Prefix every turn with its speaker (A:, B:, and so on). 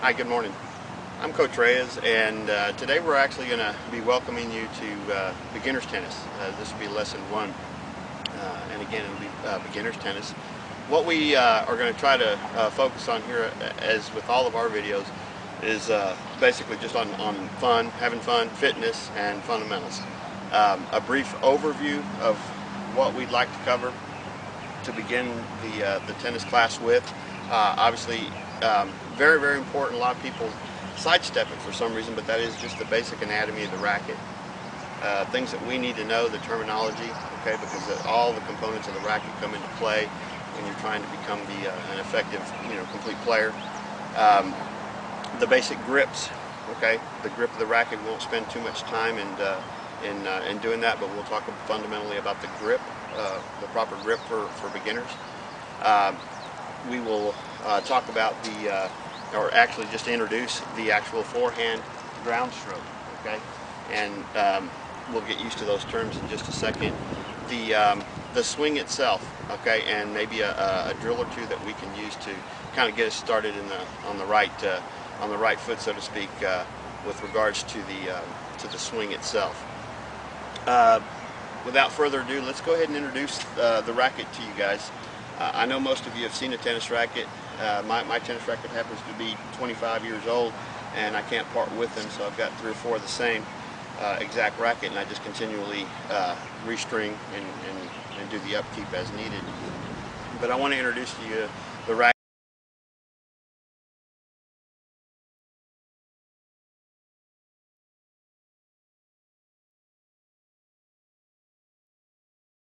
A: Hi, good morning. I'm Coach Reyes, and today we're actually going to be welcoming you to beginner's tennis. This will be lesson 1, and again it'll be beginner's tennis. What we are going to try to focus on here, as with all of our videos, is basically just on fun, having fun, fitness, and fundamentals. A brief overview of what we'd like to cover to begin the tennis class with. Obviously, very, very important. A lot of people sidestep it for some reason, but that is just the basic anatomy of the racket. Things that we need to know, the terminology, okay, because all the components of the racket come into play when you're trying to become an effective, complete player. The basic grips, okay, the grip of the racket. We won't spend too much time in doing that, but we'll talk fundamentally about the grip, the proper grip for beginners. We will talk about or actually just introduce the actual forehand ground stroke, okay? And we'll get used to those terms in just a second. The swing itself, okay, and maybe a drill or two that we can use to kind of get us started on the right foot, so to speak, with regards to the swing itself. Without further ado, let's go ahead and introduce the racket to you guys. I know most of you have seen a tennis racket. My tennis racket happens to be 25 years old, and I can't part with them, so I've got 3 or 4 of the same exact racket, and I just continually restring and do the upkeep as needed. But I want to introduce to you the racket.